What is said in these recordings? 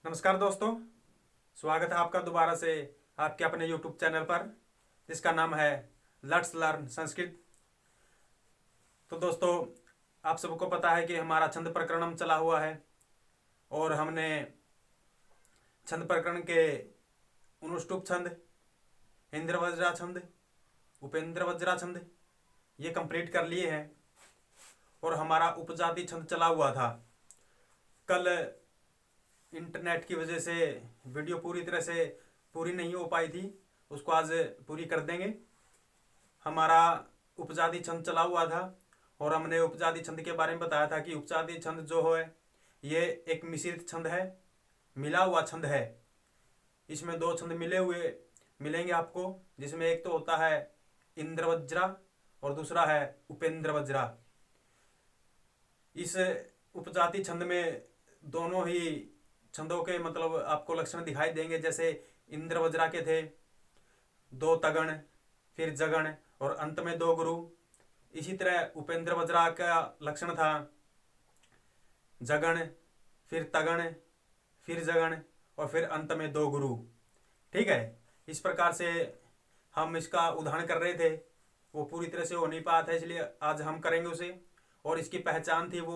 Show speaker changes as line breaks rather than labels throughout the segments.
नमस्कार दोस्तों, स्वागत है आपका दोबारा से आपके अपने YouTube चैनल पर जिसका नाम है लेट्स लर्न संस्कृत। तो दोस्तों, आप सबको पता है कि हमारा छंद प्रकरणम चला हुआ है और हमने छंद प्रकरण के अनुष्टुप छंद, इंद्र वज्रा छंद, उपेंद्र वज्रा छंद ये कंप्लीट कर लिए हैं और हमारा उपजाति छंद चला हुआ था। कल इंटरनेट की वजह से वीडियो पूरी तरह से पूरी नहीं हो पाई थी, उसको आज पूरी कर देंगे। हमारा उपजाति छंद चला हुआ था और हमने उपजाति छंद के बारे में बताया था कि उपजाति छंद जो है ये एक मिश्रित छंद है, मिला हुआ छंद है। इसमें दो छंद मिलेंगे आपको, जिसमें एक तो होता है इंद्र वज्रा और दूसरा है उपेंद्र वज्रा। इस उपजाति छंद में दोनों ही छंदों के मतलब आपको लक्षण दिखाई देंगे। जैसे इंद्र वज्रा के थे दो तगण, फिर जगण और अंत में दो गुरु। इसी तरह उपेंद्र वज्रा का लक्षण था जगण, फिर तगण, फिर जगण और फिर अंत में दो गुरु। ठीक है, इस प्रकार से हम इसका उदाहरण कर रहे थे, वो पूरी तरह से हो नहीं पाया था, इसलिए आज हम करेंगे उसे। और इसकी पहचान थी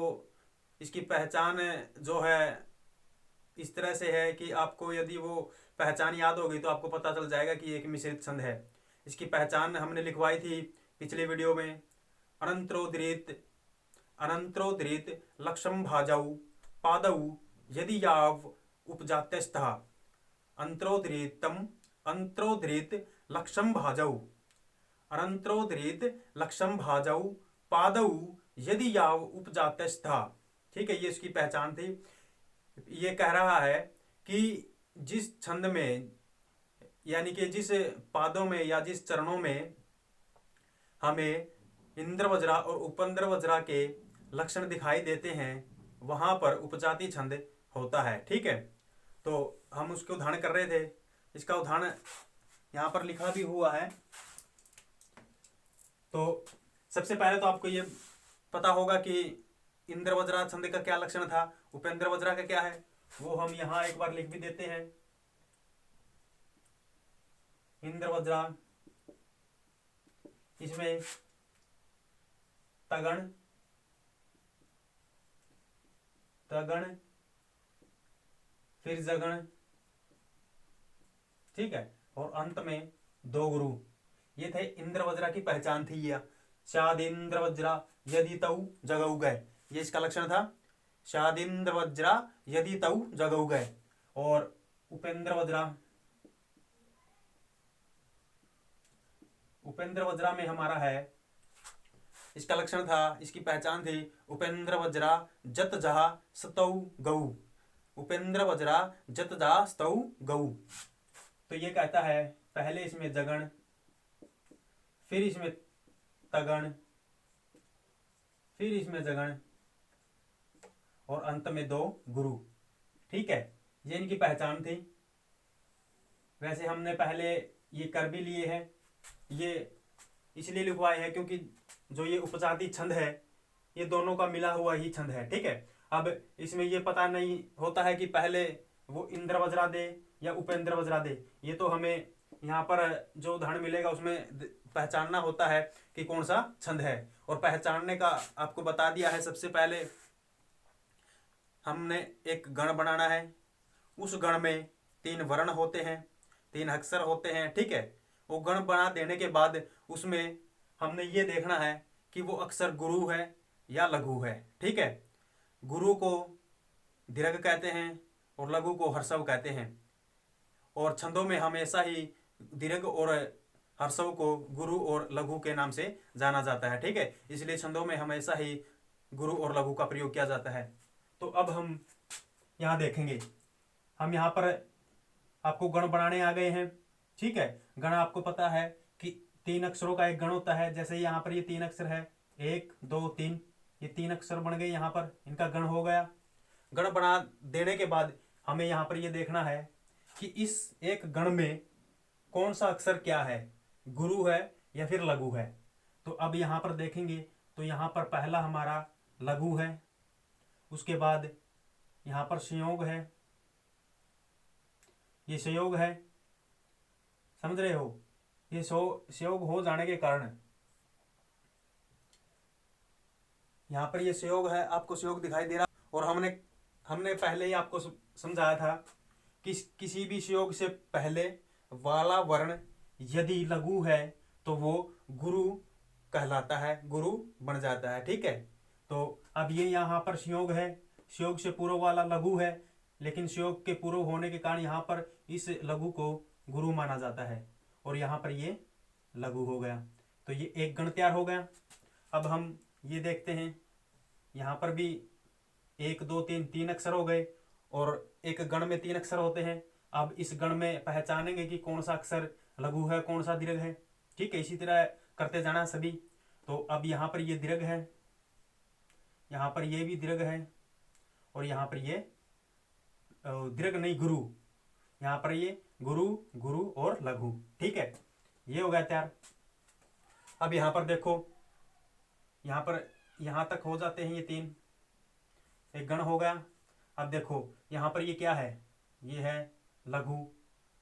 इसकी पहचान जो है इस तरह से है कि आपको यदि वो पहचान याद होगी तो आपको पता चल जाएगा कि एक मिश्रित छंद है। इसकी पहचान हमने लिखवाई थी पिछले वीडियो में। अनंतरोदृत अनंतरोदृत लक्षम भाजौ पादौ यदि याव उपजात्यस्थः। अंतरोदृत लक्षम भाजौ अनंतरोदृत लक्षम भाजौ पादौ यदि याव उपजात्यस्थः। ठीक है, ये इसकी पहचान थी। ये कह रहा है कि जिस छंद में यानी कि जिस पादों में या जिस चरणों में हमें इंद्र वज्रा और उपेंद्र वज्रा के लक्षण दिखाई देते हैं वहां पर उपजाति छंद होता है। ठीक है, तो हम उसके उदाहरण कर रहे थे। इसका उदाहरण यहाँ पर लिखा भी हुआ है। तो सबसे पहले तो आपको ये पता होगा कि इंद्र वज्रा छंद का क्या लक्षण था, उपेंद्र वज्रा का क्या है, वो हम यहां एक बार लिख भी देते हैं। इंद्र वज्रा, इसमें तगण फिर जगण, ठीक है, और अंत में दो गुरु। ये थे इंद्र वज्रा की पहचान थी। ये शादिंद्र वज्रा यदि तौ जगौ गए, ये इसका लक्षण था। शादिंद्र वज्रा यदि तौ जगौ गए। और उपेंद्र वज्रा में हमारा है, इसका लक्षण था, इसकी पहचान थी उपेंद्र वज्रा जत जहा स्तौ गौ। उपेंद्र वज्रा जत जहा स्तौ गौ। तो ये कहता है पहले इसमें जगण, फिर इसमें तगण, फिर इसमें जगण और अंत में दो गुरु। ठीक है, ये इनकी पहचान थी। वैसे हमने पहले ये कर भी लिए हैं। ये इसलिए लिखवाए हैं क्योंकि जो ये उपजाति छंद है ये दोनों का मिला हुआ ही छंद है। ठीक है, अब इसमें ये पता नहीं होता है कि पहले वो इंद्र वज्रा दे या उपेंद्र वज्रा दे। ये तो हमें यहाँ पर जो उदाहरण मिलेगा उसमें पहचानना होता है कि कौन सा छंद है। और पहचानने का आपको बता दिया है। सबसे पहले हमने एक गण बनाना है। उस गण में तीन वर्ण होते हैं, तीन अक्षर होते हैं। ठीक है, वो गण बना देने के बाद उसमें हमने ये देखना है कि वो अक्षर गुरु है या लघु है। ठीक है, गुरु को दीर्घ कहते हैं और लघु को ह्रस्व कहते हैं। और छंदों में हमेशा ही दीर्घ और ह्रस्व को गुरु और लघु के नाम से जाना जाता है। ठीक है, इसलिए छंदों में हमेशा ही गुरु और लघु का प्रयोग किया जाता है। तो अब हम यहाँ देखेंगे, हम यहाँ पर आपको गण बनाने आ गए हैं। ठीक है, गण आपको पता है कि तीन अक्षरों का एक गण होता है। जैसे यहाँ पर ये तीन अक्षर है, 1 2 3, ये तीन अक्षर बन गए, यहाँ पर इनका गण हो गया। गण बना देने के बाद हमें यहाँ पर ये देखना है कि इस एक गण में कौन सा अक्षर क्या है, गुरु है या फिर लघु है। तो अब यहाँ पर देखेंगे तो यहाँ पर पहला हमारा लघु है, उसके बाद यहाँ पर संयोग है, ये संयोग है, समझ रहे हो। ये संयोग हो जाने के कारण यहाँ पर ये संयोग है, आपको संयोग दिखाई दे रहा। और हमने हमने पहले ही आपको समझाया था कि किसी भी संयोग से पहले वाला वर्ण यदि लघु है तो वो गुरु कहलाता है, गुरु बन जाता है, ठीक है। तो अब ये यहाँ पर संयोग है, संयोग से पूर्व वाला लघु है, लेकिन संयोग के पूर्व होने के कारण यहाँ पर इस लघु को गुरु माना जाता है, और यहाँ पर ये लघु हो गया। तो ये एक गण तैयार हो गया। अब हम ये देखते हैं, यहाँ पर भी 1 2 3 3 अक्षर हो गए, और एक गण में 3 अक्षर होते हैं। अब इस गण में पहचानेंगे कि कौन सा अक्षर लघु है, कौन सा दीर्घ है, ठीक है। इसी तरह करते जाना सभी। तो अब यहाँ पर ये दीर्घ है, यहाँ पर ये भी दीर्घ है, और यहाँ पर ये दीर्घ नहीं गुरु, यहाँ पर ये गुरु गुरु और लघु, ठीक है। ये हो गया तैयार। अब यहाँ पर देखो, यहाँ पर यहाँ तक हो जाते हैं ये 3, एक गण हो गया। अब देखो यहाँ पर ये क्या है, ये है लघु,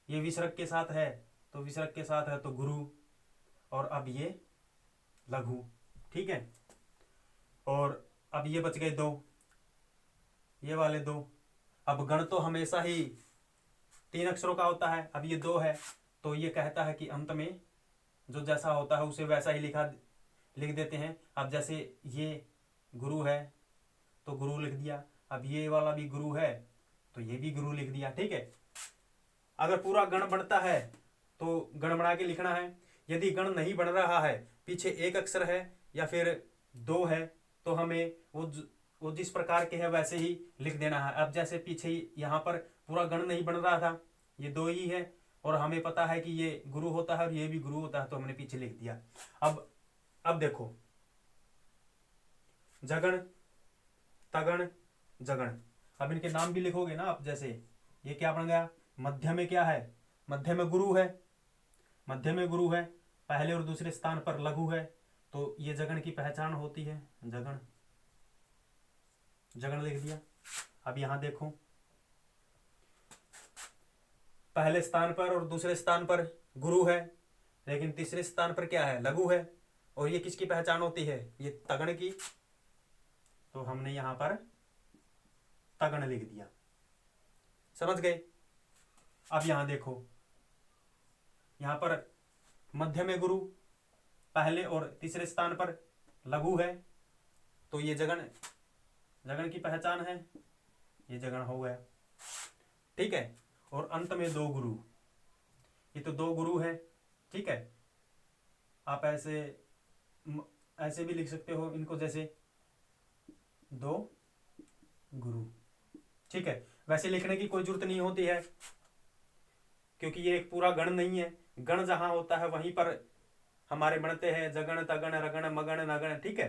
ये विसर्ग के साथ है तो विसर्ग के साथ है तो गुरु, और अब ये लघु, ठीक है। और अब ये बच गए 2, ये वाले 2। अब गण तो हमेशा ही 3 अक्षरों का होता है, अब ये 2 है तो ये कहता है कि अंत में जो जैसा होता है उसे वैसा ही लिख देते हैं। अब जैसे ये गुरु है तो गुरु लिख दिया, अब ये वाला भी गुरु है तो ये भी गुरु लिख दिया, ठीक है। अगर पूरा गण बनता है तो गण बना के लिखना है। यदि गण नहीं बन रहा है, पीछे 1 अक्षर है या फिर 2 है, तो हमें वो जिस प्रकार के है वैसे ही लिख देना है। अब जैसे पीछे यहाँ पर पूरा गण नहीं बन रहा था, ये 2 ही है, और हमें पता है कि ये गुरु होता है और ये भी गुरु होता है, तो हमने पीछे लिख दिया। अब देखो, जगण तगण जगण, अब इनके नाम भी लिखोगे ना आप। जैसे ये क्या बन गया, मध्य में क्या है, मध्य में गुरु है, मध्य में गुरु है, पहले और दूसरे स्थान पर लघु है, तो ये जगण की पहचान होती है, जगण, जगण लिख दिया। अब यहां देखो, पहले स्थान पर और दूसरे स्थान पर गुरु है, लेकिन तीसरे स्थान पर क्या है, लघु है, और ये किसकी पहचान होती है, ये तगण की, तो हमने यहां पर तगण लिख दिया, समझ गए। अब यहां देखो, यहां पर मध्य में गुरु, पहले और तीसरे स्थान पर लघु है, तो ये जगण, जगण की पहचान है, ये जगण हो गया, ठीक है। और अंत में 2 गुरु, ये तो 2 गुरु है, ठीक है। आप ऐसे भी लिख सकते हो इनको, जैसे 2 गुरु, ठीक है। वैसे लिखने की कोई जरूरत नहीं होती है, क्योंकि ये एक पूरा गण नहीं है। गण जहां होता है वहीं पर हमारे बनते हैं जगण तगण रगण मगण नगण, ठीक है।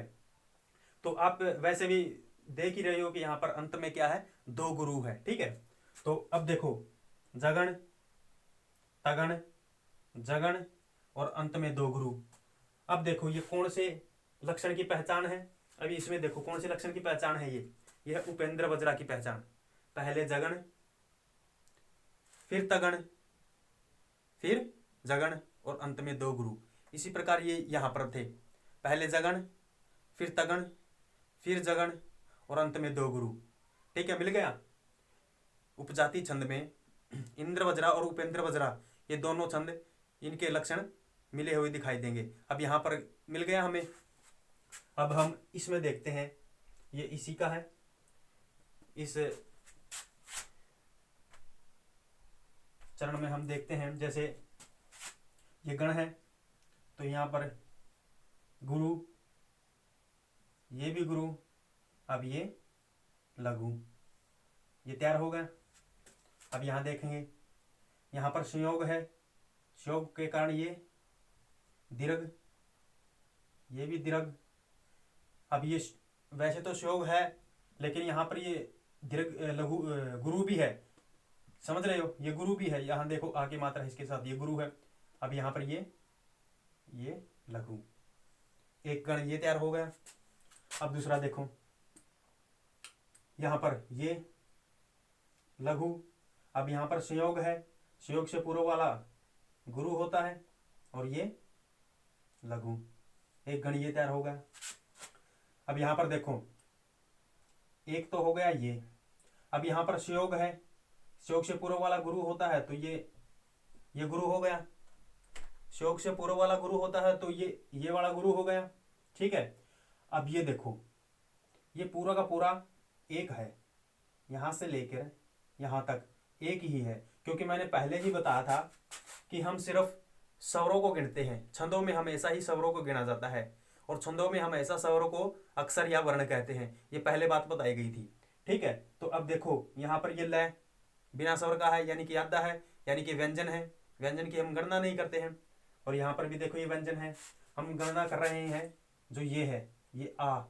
तो आप वैसे भी देख ही रहे हो कि यहाँ पर अंत में क्या है, 2 गुरु है, ठीक है। तो अब देखो, जगण तगण जगण और अंत में 2 गुरु। अब देखो ये कौन से लक्षण की पहचान है, अभी इसमें देखो कौन से लक्षण की पहचान है। ये है उपेंद्र वज्रा की पहचान, पहले जगण फिर तगण फिर जगण और अंत में 2 गुरु। इसी प्रकार ये यहाँ पर थे, पहले जगण फिर तगण फिर जगण और अंत में 2 गुरु, ठीक है। मिल गया। उपजाति छंद में इंद्र वज्रा और उपेंद्र वज्रा, ये दोनों छंद, इनके लक्षण मिले हुए दिखाई देंगे। अब यहाँ पर मिल गया हमें। अब हम इसमें देखते हैं, ये इसी का है। इस चरण में हम देखते हैं, जैसे ये गण है तो यहाँ पर गुरु, ये भी गुरु, अब ये लघु, ये तैयार हो गया। अब यहाँ देखेंगे, यहाँ पर संयोग है, संयोग के कारण ये दीर्घ, ये भी दीर्घ। अब ये वैसे तो संयोग है, लेकिन यहाँ पर ये दीर्घ लघु गुरु भी है, समझ रहे हो, ये गुरु भी है। यहाँ देखो आगे मात्रा है इसके साथ, ये गुरु है। अब यहाँ पर ये लघु, एक गण ये तैयार हो गया। अब दूसरा देखो, यहाँ पर ये लघु, अब यहाँ पर संयोग है संयोग से पूर्व वाला गुरु होता है और ये लघु। एक गण ये तैयार हो गया। अब यहां पर देखो, एक तो हो गया ये। अब यहां पर संयोग है, संयोग से पूर्व वाला गुरु होता है तो ये गुरु हो गया। संयोग से पूर्व वाला गुरु होता है तो ये वाला गुरु हो गया। ठीक है। अब ये देखो, ये पूरा का पूरा एक है, यहां से लेकर यहां तक एक ही है, क्योंकि मैंने पहले ही बताया था कि हम सिर्फ स्वरों को गिनते हैं। छंदों में हमेशा ही स्वरों को गिना जाता है और छंदों में हमेशा स्वरों को अक्षर या वर्ण कहते हैं। ये पहले बात बताई गई थी। ठीक है। तो अब देखो यहाँ पर ये लय बिना स्वर का है, यानी कि आधा है, यानी कि व्यंजन है। व्यंजन की हम गणना नहीं करते हैं। और यहाँ पर भी देखो ये व्यंजन है, हम गणना कर रहे हैं जो ये है, ये आ,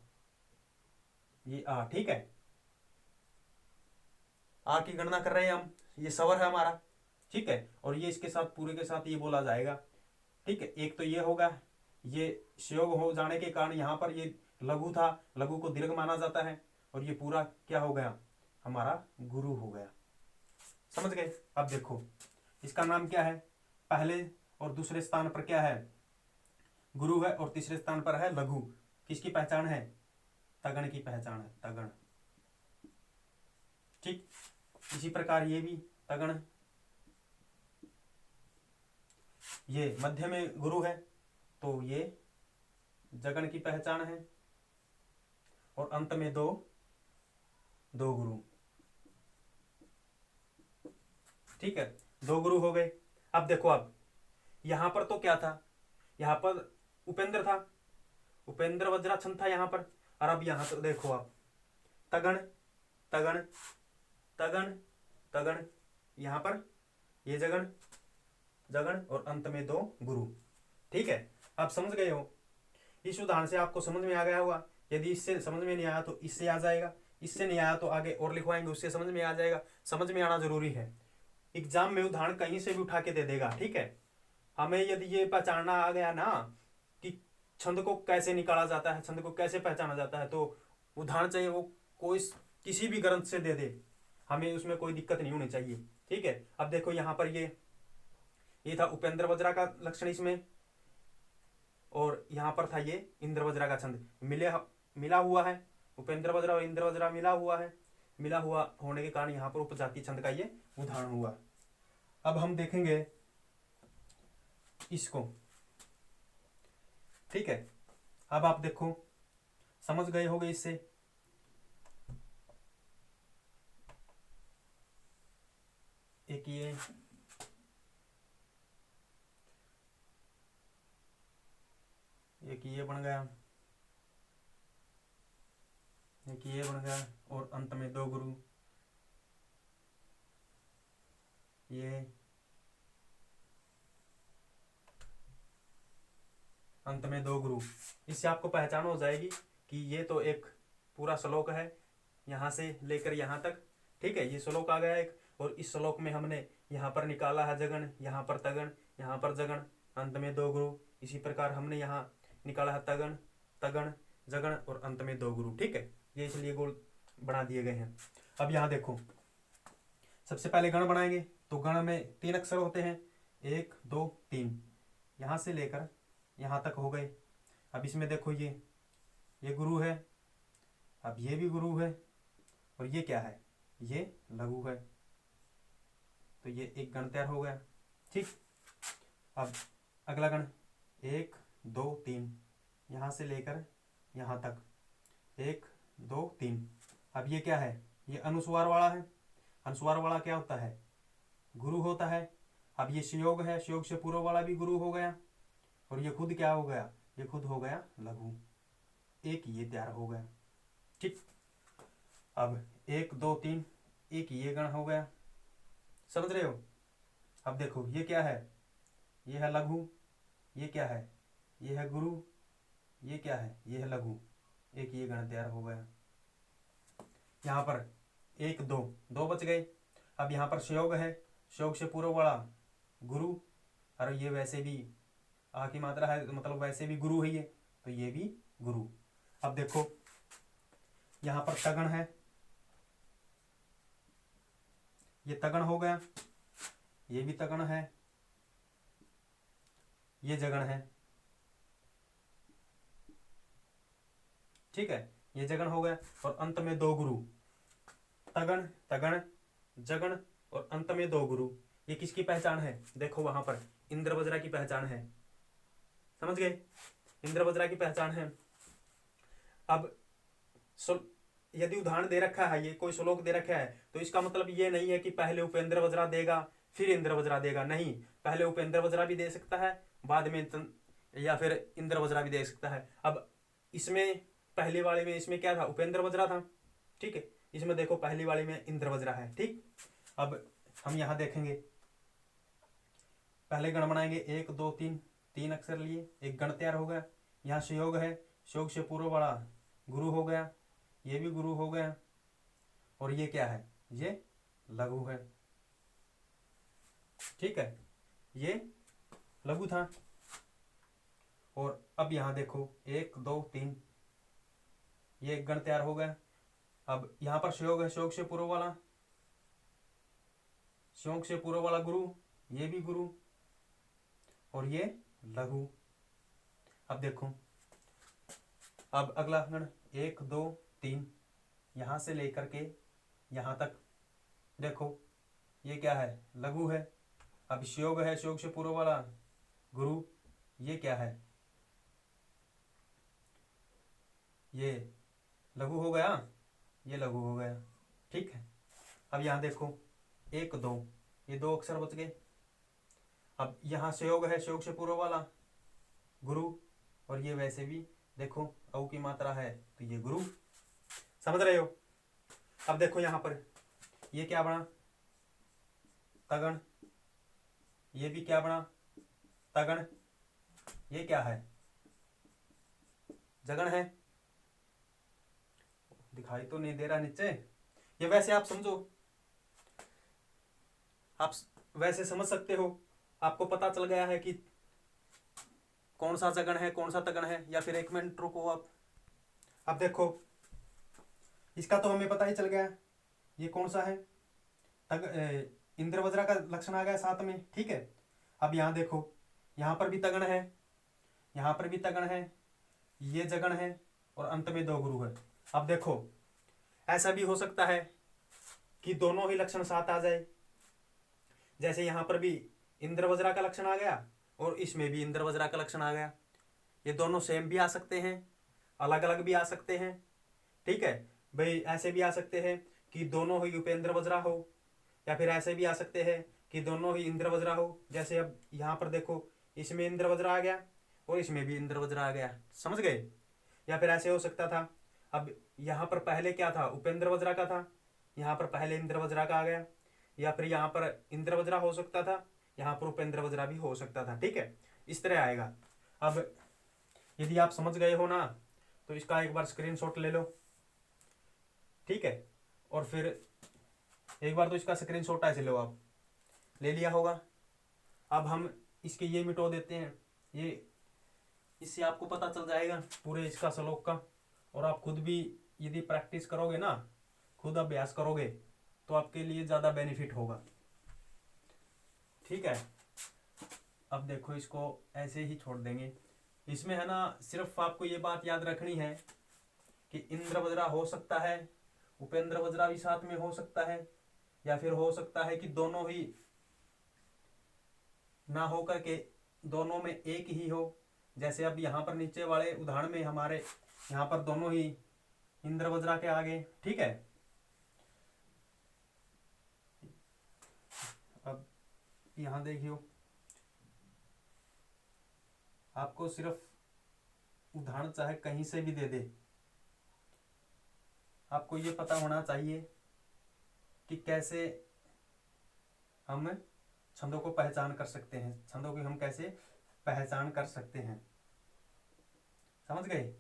ये आ। ठीक है, आ की गणना कर रहे हैं हम, ये स्वर है हमारा। ठीक है। और ये इसके साथ पूरे के साथ ये बोला जाएगा। ठीक है। एक तो ये होगा, ये संयोग हो जाने के कारण यहाँ पर ये लघु था, लघु को दीर्घ माना जाता है और ये पूरा क्या हो गया, हमारा गुरु हो गया। समझ गए। अब देखो इसका नाम क्या है, पहले और दूसरे स्थान पर क्या है, गुरु है, और तीसरे स्थान पर है लघु। किसकी पहचान है, तगण की पहचान है, तगण। ठीक। इसी प्रकार ये भी तगण, ये मध्य में गुरु है तो ये जगण की पहचान है, और अंत में दो गुरु। ठीक है, दो गुरु हो गए। अब देखो, अब यहां पर तो क्या था, यहां पर उपेंद्र था, उपेंद्र वज्राक्षण था यहां पर। और अब यहां तो देखो आप, तगण तगण तगण तगण, यहां पर ये जगण जगण, और अंत में दो गुरु। ठीक है। आप समझ गए हो। इस उदाहरण से आपको समझ में आ गया होगा। यदि इससे समझ में नहीं आया तो इससे आ जाएगा, इससे नहीं आया तो आगे और लिखवाएंगे, उससे समझ में आ जाएगा। समझ में आना जरूरी है। एग्जाम में उदाहरण कहीं से भी उठा के दे देगा। ठीक है। हमें यदि ये पहचानना आ गया ना कि छंद को कैसे निकाला जाता है, छंद को कैसे पहचाना जाता है, तो उदाहरण चाहिए वो कोई किसी भी ग्रंथ से दे दे, हमें उसमें कोई दिक्कत नहीं होनी चाहिए। ठीक है। अब देखो यहाँ पर ये था उपेंद्र वज्रा का लक्षण इसमें, और यहाँ पर था ये इंद्र वज्रा का छंद। मिला हुआ है, उपेंद्र वज्रा और इंद्र वज्रा मिला हुआ है। मिला हुआ होने के कारण यहाँ पर उपजाति छंद का ये उदाहरण हुआ। अब हम देखेंगे इसको। ठीक है। अब आप देखो, समझ गए होगे इससे। एक ये बन गया, एक ये बन गया, और अंत में दो गुरु। ये अंत में दो गुरु। इससे आपको पहचान हो जाएगी कि ये तो एक पूरा श्लोक है, यहाँ से लेकर यहाँ तक। ठीक है। ये श्लोक आ गया एक, और इस श्लोक में हमने यहाँ पर निकाला है जगण, यहाँ पर तगण, यहाँ पर जगण, अंत में दो गुरु। इसी प्रकार हमने यहाँ निकाला है तगण तगण जगण, और अंत में दो गुरु। ठीक है। ये इसलिए गोल बना दिए गए हैं। अब यहाँ देखो, सबसे पहले गण बनाएंगे तो गण में 3 अक्षर होते हैं, 1 2 3, यहाँ से लेकर यहाँ तक हो गए। अब इसमें देखो ये गुरु है, अब ये भी गुरु है, और ये क्या है, ये लघु है। तो ये एक गण तैयार हो गया। ठीक। अब अगला गण 1 2 3, यहाँ से लेकर यहाँ तक 1 2 3। अब ये क्या है, ये अनुस्वार वाला है। अनुस्वार वाला क्या होता है, गुरु होता है। अब ये संयोग है, संयोग से पूर्व वाला भी गुरु हो गया, और ये खुद क्या हो गया, ये खुद हो गया लघु। एक ये तैयार हो गया। ठीक। अब 1 2 3, एक ये गण हो गया। समझ रहे हो। अब देखो ये क्या है, ये है लघु, ये क्या है, ये है गुरु, ये क्या है, ये है लघु। एक ये गण तैयार हो गया। यहाँ पर 1 2 2 बच गए। अब यहाँ पर संयोग है, संयोग से पूर्व वाला गुरु, और ये वैसे भी आ की मात्रा है, मतलब वैसे भी गुरु है ये, तो ये भी गुरु। अब देखो यहाँ पर तगण है, ये तगण हो गया। ये भी तगण है, ये जगण है, ठीक है, ये जगण हो गया। और अंत में दो गुरु, तगण तगण जगण और अंत में दो गुरु। ये किसकी पहचान है? देखो वहां पर इंद्रवज्रा की पहचान है, समझ गए? इंद्रवज्रा की पहचान है। अब यदि उदाहरण दे रखा है, ये कोई श्लोक दे रखा है, तो इसका मतलब ये नहीं है कि पहले उपेंद्र वज्रा देगा फिर इंद्र वज्रा देगा, नहीं, पहले उपेंद्र वज्रा भी दे सकता है, बाद में या फिर इंद्र वज्रा भी दे सकता है। अब इसमें पहले वाले में इसमें क्या था? उपेंद्र वज्रा था, ठीक है। इसमें देखो पहली वाली में इंद्र वज्रा है, ठीक। अब हम यहाँ देखेंगे, पहले गण बनाएंगे, 1 2 3, 3 अक्षर लिए, एक गण तैयार हो गया। यहाँ सुयोग है, सुयोग से पूर्व वाला गुरु हो गया, ये भी गुरु हो गया, और ये क्या है? ये लघु है, ठीक है, ये लघु था। और अब यहां देखो 1 2 3, ये एक गण तैयार हो गया। अब यहां पर सुयोग है, सुयोग से पूर्व वाला, सुयोग से पूर्व वाला गुरु, ये भी गुरु, और ये लघु। अब देखो, अब अगला गण 1 2 3, यहां से लेकर के यहां तक देखो, ये क्या है? लघु है। अब सुयोग है, सुयोग से पूर्व वाला गुरु, ये क्या है? ये लघु हो गया, ये लघु हो गया, ठीक है। अब यहां देखो 1 2, ये 2 अक्षर बच गए। अब यहाँ सुयोग है, सुयोग से पूर्व वाला गुरु, और ये वैसे भी देखो औ की मात्रा है तो ये गुरु, समझ रहे हो? अब देखो यहाँ पर ये क्या बना? तगण। ये भी क्या बना? तगण। ये क्या है? जगण है। दिखाई तो नहीं दे रहा नीचे, ये वैसे आप समझो, आप वैसे समझ सकते हो, आपको पता चल गया है कि कौन सा जगण है कौन सा तगण है। या फिर 1 मिनट रुको आप। अब देखो इसका तो हमें पता ही चल गया, ये कौन सा है? इंद्र वज्रा का लक्षण आ गया साथ में, ठीक है। अब यहाँ देखो, यहाँ पर भी तगण है, यहाँ पर भी तगण है, ये जगण है, और अंत में दो गुरु है। अब देखो ऐसा भी हो सकता है कि दोनों ही लक्षण साथ आ जाए, जैसे यहाँ पर भी इंद्र वज्रा का लक्षण आ गया और इसमें भी इंद्र वज्रा का लक्षण आ गया। ये दोनों सेम भी आ सकते हैं, अलग अलग भी आ सकते हैं, ठीक है भाई। ऐसे भी आ सकते हैं कि दोनों ही उपेंद्र वज्रा हो, या फिर ऐसे भी आ सकते हैं कि दोनों ही इंद्र वज्रा हो। जैसे अब यहाँ पर देखो, इसमें इंद्र वज्रा आ गया और इसमें भी इंद्र वज्रा आ गया, समझ गए? या फिर ऐसे हो सकता था, अब यहाँ पर पहले क्या था? उपेंद्र वज्रा का था, यहाँ पर पहले इंद्र वज्रा का आ गया। या फिर यहाँ पर इंद्र वज्रा हो सकता था, यहाँ पर उपेंद्र वज्रा भी हो सकता था, ठीक है। इस तरह आएगा। अब यदि आप समझ गए हो ना, तो इसका एक बार स्क्रीनशॉट ले लो, ठीक है। और फिर एक बार तो इसका स्क्रीनशॉट ऐसे लो, आप ले लिया होगा। अब हम इसके ये मिटो देते हैं, ये इससे आपको पता चल जाएगा पूरे इसका श्लोक का। और आप खुद भी यदि प्रैक्टिस करोगे ना, खुद अभ्यास करोगे, तो आपके लिए ज़्यादा बेनिफिट होगा, ठीक है। अब देखो इसको ऐसे ही छोड़ देंगे। इसमें है ना, सिर्फ आपको ये बात याद रखनी है कि इंद्र वज्रा हो सकता है, उपेंद्र वज्रा भी साथ में हो सकता है, या फिर हो सकता है कि दोनों ही ना हो करके दोनों में एक ही हो। जैसे अब यहाँ पर नीचे वाले उदाहरण में हमारे यहाँ पर दोनों ही इंद्र वज्रा के आगे, ठीक है। अब यहाँ देखियो, आपको सिर्फ उदाहरण चाहे कहीं से भी दे दे, आपको ये पता होना चाहिए कि कैसे हम छंदों को पहचान कर सकते हैं, छंदों की हम कैसे पहचान कर सकते हैं, समझ गए?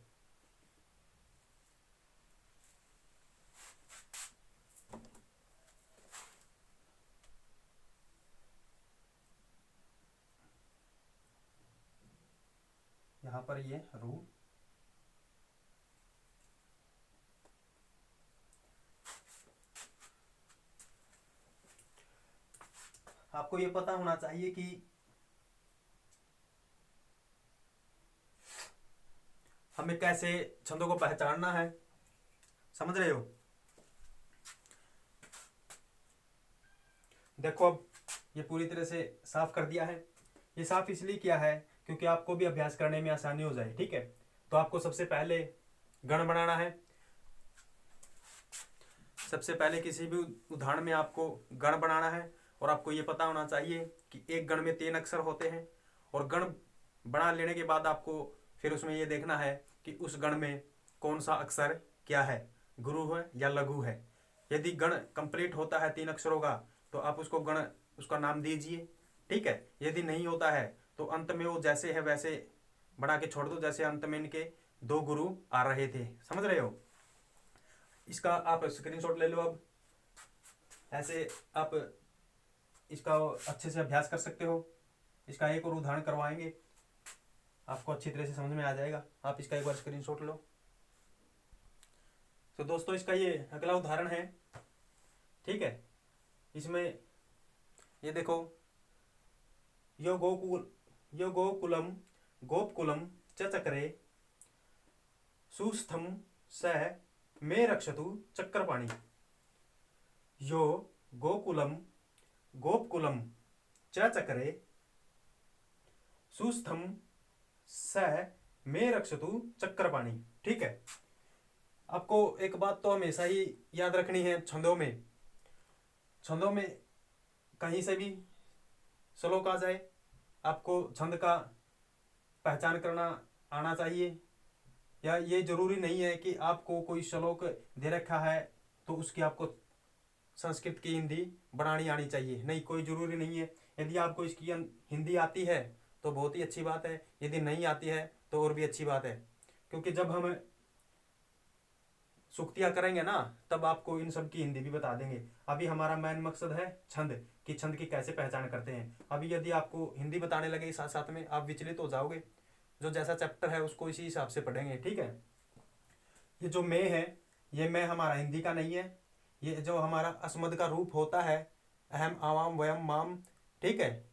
यहाँ पर ये रू, आपको ये पता होना चाहिए कि हमें कैसे छंदों को पहचानना है। समझ रहे हो? देखो अब ये पूरी तरह से साफ कर दिया है। ये साफ इसलिए किया है क्योंकि आपको भी अभ्यास करने में आसानी हो जाए। ठीक है, तो आपको सबसे पहले गण बनाना है। सबसे पहले किसी भी उदाहरण में आपको गण बनाना है और आपको ये पता होना चाहिए कि एक गण में 3 अक्षर होते हैं। और गण बना लेने के बाद आपको फिर उसमें ये देखना है कि उस गण में कौन सा अक्षर क्या है, गुरु है या लघु है। यदि गण कंप्लीट होता है 3 अक्षरों का तो आप उसको गण उसका नाम दीजिए। ठीक है, यदि नहीं होता है तो अंत में वो जैसे है वैसे बना के छोड़ दो, जैसे अंत में इनके 2 गुरु आ रहे थे। समझ रहे हो? इसका आप स्क्रीनशॉट ले लो। अब ऐसे आप इसका अच्छे से अभ्यास कर सकते हो। इसका एक और उदाहरण करवाएंगे, आपको अच्छी तरह से समझ में आ जाएगा। आप इसका एक बार स्क्रीनशॉट लो। तो दोस्तों इसका ये अगला उदाहरण है। ठीक है, इसमें ये देखो, यो गोकुलम गोपकुलम च चक्रे सुस्थम स मे रक्षतु चक्रपाणि। यो गोकुलम गोपकुलम च चक्रे सुस्थम स मे रक्षतु चक्रपाणि। ठीक है, आपको एक बात तो हमेशा ही याद रखनी है, छंदों में कहीं से भी श्लोक आ जाए, आपको छंद का पहचान करना आना चाहिए। या ये जरूरी नहीं है कि आपको कोई श्लोक दे रखा है तो उसकी आपको संस्कृत की हिंदी बनानी आनी चाहिए, नहीं, कोई जरूरी नहीं है। यदि आपको इसकी हिंदी आती है तो बहुत ही अच्छी बात है, यदि नहीं आती है तो और भी अच्छी बात है। क्योंकि जब हम सुक्तियाँ करेंगे ना तब आपको इन सब की हिंदी भी बता देंगे। अभी हमारा मेन मकसद है छंद, कि छंद की कैसे पहचान करते हैं। अभी यदि आपको हिंदी बताने लगे साथ साथ में, आप विचलित हो जाओगे। जो जैसा चैप्टर है उसको इसी हिसाब से पढ़ेंगे। ठीक है, ये जो मैं है, ये मैं हमारा हिंदी का नहीं है। ये जो हमारा अस्मद का रूप होता है, अहम आवाम वयम माम, ठीक है,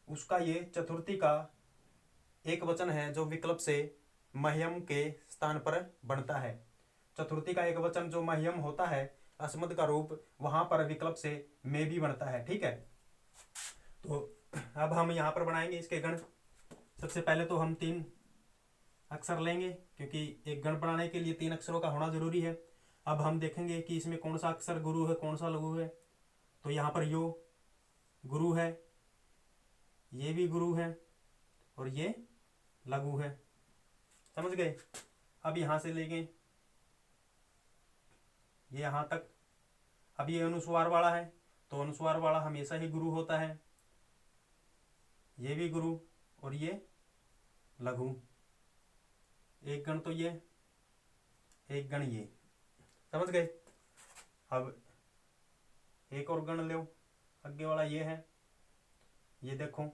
उसका ये चतुर्थी का एक वचन है जो विकल्प से मह्यम के स्थान पर बनता है। चतुर्थी का एक वचन जो मह्यम होता है, अस्मद का रूप, वहां पर विकल्प से में भी बनता है। ठीक है, तो अब हम यहाँ पर बनाएंगे इसके गण। सबसे पहले तो हम 3 अक्षर लेंगे क्योंकि एक गण बनाने के लिए 3 अक्षरों का होना जरूरी है। अब हम देखेंगे कि इसमें कौन सा अक्षर गुरु है, कौन सा लघु है। तो यहाँ पर यो गुरु है, ये भी गुरु है और ये लघु है। समझ गए? अब यहाँ से लेंगे ये यहाँ तक। अब ये अनुस्वार वाला है तो अनुस्वार वाला हमेशा ही गुरु होता है। ये भी गुरु और ये लघु। एक गण तो ये, एक गण ये। समझ गए? अब एक और गण लो, आगे वाला ये है, ये देखो,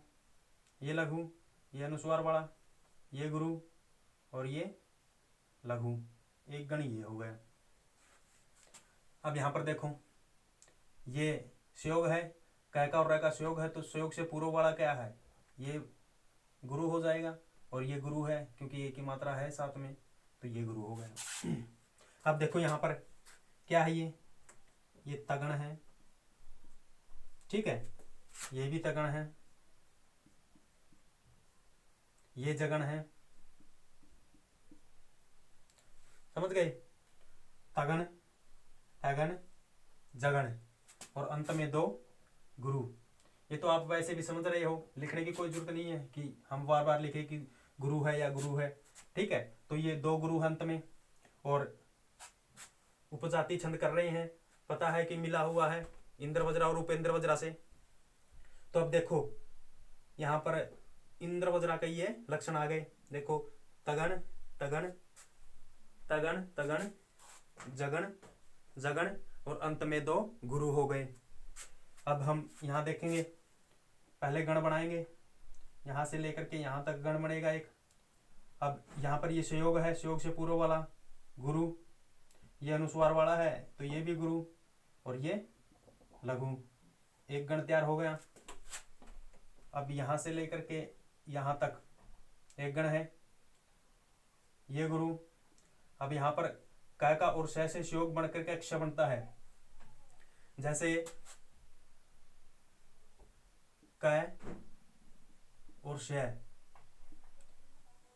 ये लघु, ये अनुस्वार वाला, ये गुरु और ये लघु। एक गण ये हो गया। अब यहाँ पर देखो, ये संयोग है, कै का और रै का संयोग है, तो संयोग से पूर्व वाला क्या है, ये गुरु हो जाएगा। और ये गुरु है क्योंकि एक ही मात्रा है साथ में, तो ये गुरु हो गया। अब देखो यहाँ पर क्या है, ये तगण है। ठीक है, ये भी तगण है, ये जगण है। समझ गए? तगण, तगण, जगण और अंत में 2 गुरु। ये तो आप वैसे भी समझ रहे हो, लिखने की कोई जरूरत नहीं है कि हम बार बार लिखे कि गुरु है या गुरु है। ठीक है, तो ये 2 गुरु अंत में। और उपजाति छंद कर रहे हैं, पता है कि मिला हुआ है इंद्र वज्रा और उपेंद्र वज्रा से। तो अब देखो यहाँ पर इंद्र वज्रा का ये लक्षण आ गए। देखो, तगण तगण तगण तगण, जगण जगण और अंत में 2 गुरु हो गए। अब हम यहाँ देखेंगे, पहले गण बनाएंगे, यहाँ से लेकर के यहाँ तक गण बनेगा एक। अब यहाँ पर ये संयोग है, संयोग से पूर्व वाला गुरु, ये अनुस्वार वाला है तो ये भी गुरु और ये लघु। एक गण तैयार हो गया। अब यहाँ से लेकर के यहाँ तक एक गण है, ये गुरु। अब यहाँ पर क का और श से योग बन करके क्ष बनता है। जैसे क और श,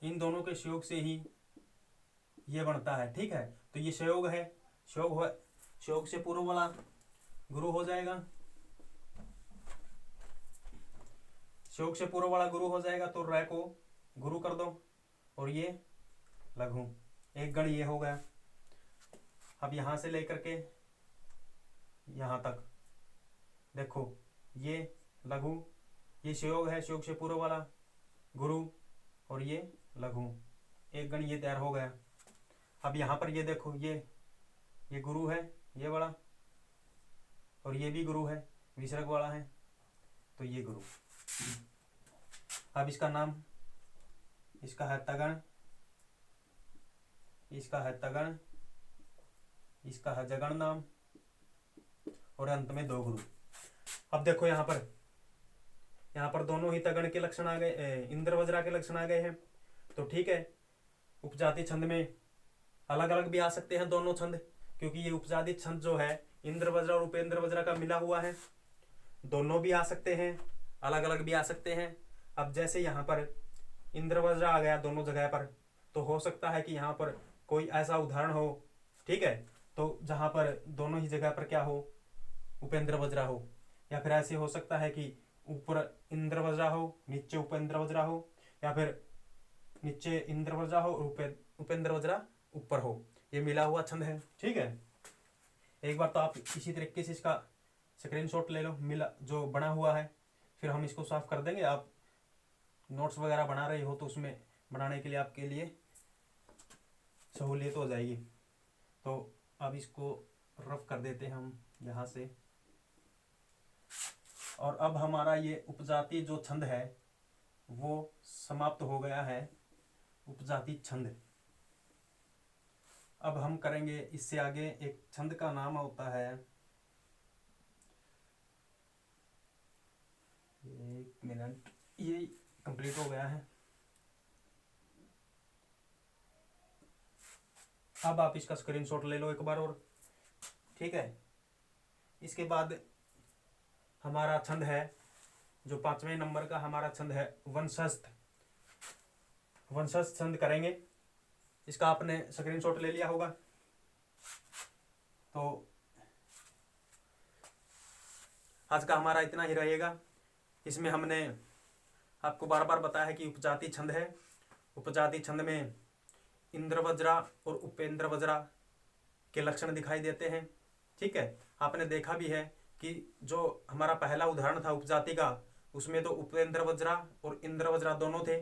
इन दोनों के योग से ही ये बनता है। ठीक है, तो ये संयोग है, संयोग से पूर्व वाला गुरु हो जाएगा, संयोग से पूर्व वाला गुरु हो जाएगा, तो र को गुरु कर दो और ये लघु, एक गण ये हो गया। अब यहाँ से लेकर के यहाँ तक देखो, ये लघु, ये संयोग है, संयोग से पूर्व वाला गुरु और ये लघु, एक गण ये तैयार हो गया। अब यहाँ पर ये देखो, ये गुरु है, ये वाला, और ये भी गुरु है, विसर्ग वाला है, तो ये गुरु। अब इसका नाम, इसका है तगण, इसका है तगण, इसका है जगण नाम, और अंत में दो गुरु। अब देखो यहाँ पर दोनों ही तगण के लक्षण आ गए, इंद्र वज्रा के लक्षण आ गए हैं। तो ठीक है, उपजाति छंद में अलग अलग भी आ सकते हैं दोनों छंद, क्योंकि ये उपजाति छंद जो है इंद्र वज्रा और उपेंद्र वज्रा का मिला हुआ है। दोनों भी आ सकते हैं, अलग अलग भी आ सकते हैं। अब जैसे यहाँ पर इंद्र वज्रा आ गया दोनों जगह पर, तो हो सकता है कि यहाँ पर कोई ऐसा उदाहरण हो, ठीक है, तो जहाँ पर दोनों ही जगह पर क्या हो, उपेंद्र वज्रा हो। या फिर ऐसे हो सकता है कि ऊपर इंद्र वज्रा हो, नीचे उपेंद्र वज्रा हो, या फिर नीचे इंद्र वज्रा हो और उपेंद्र वज्रा ऊपर हो। ये मिला हुआ छंद है। ठीक है, एक बार तो आप इसी तरीके से इसका स्क्रीनशॉट ले लो, मिला जो बना हुआ है, फिर हम इसको साफ कर देंगे। आप नोट्स वगैरह बना रहे हो तो उसमें बनाने के लिए आपके लिए सहूलियत हो जाएगी। तो अब इसको रफ कर देते हैं हम यहाँ से। और अब हमारा ये उपजाति जो छंद है वो समाप्त हो गया है, उपजाति छंद। अब हम करेंगे इससे आगे, एक छंद का नाम होता है, एक मिनट, ये कंप्लीट हो गया है। अब आप इसका स्क्रीनशॉट ले लो एक बार और, ठीक है। इसके बाद हमारा छंद है जो 5वें नंबर का हमारा छंद है वंशस्थ। वंशस्थ छंद करेंगे, इसका आपने स्क्रीनशॉट ले लिया होगा। तो आज का हमारा इतना ही रहेगा। इसमें हमने आपको बार बार बताया कि उपजाति छंद है। उपजाति छंद में इंद्र वज्रा और उपेंद्र वज्रा के लक्षण दिखाई देते हैं। ठीक है, आपने देखा भी है कि जो हमारा पहला उदाहरण था उपजाति का, उसमें तो उपेंद्र वज्रा और इंद्र वज्रा दोनों थे,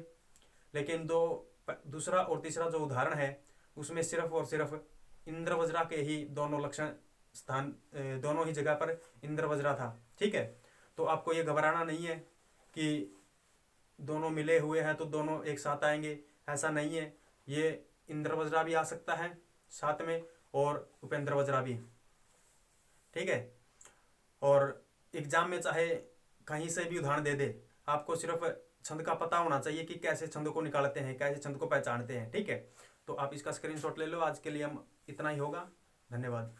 लेकिन दूसरा और तीसरा जो उदाहरण है उसमें सिर्फ और सिर्फ इंद्र वज्रा के ही दोनों लक्षण स्थान, दोनों ही जगह पर इंद्र वज्रा था। ठीक है, तो आपको ये घबराना नहीं है कि दोनों मिले हुए हैं तो दोनों एक साथ आएंगे, ऐसा नहीं है। ये इंद्र वज्रा भी आ सकता है साथ में और उपेंद्र वज्रा भी। ठीक है, और एग्जाम में चाहे कहीं से भी उदाहरण दे दे, आपको सिर्फ छंद का पता होना चाहिए कि कैसे छंद को निकालते हैं, कैसे छंद को पहचानते हैं। ठीक है, तो आप इसका स्क्रीनशॉट ले लो। आज के लिए हम इतना ही होगा। धन्यवाद।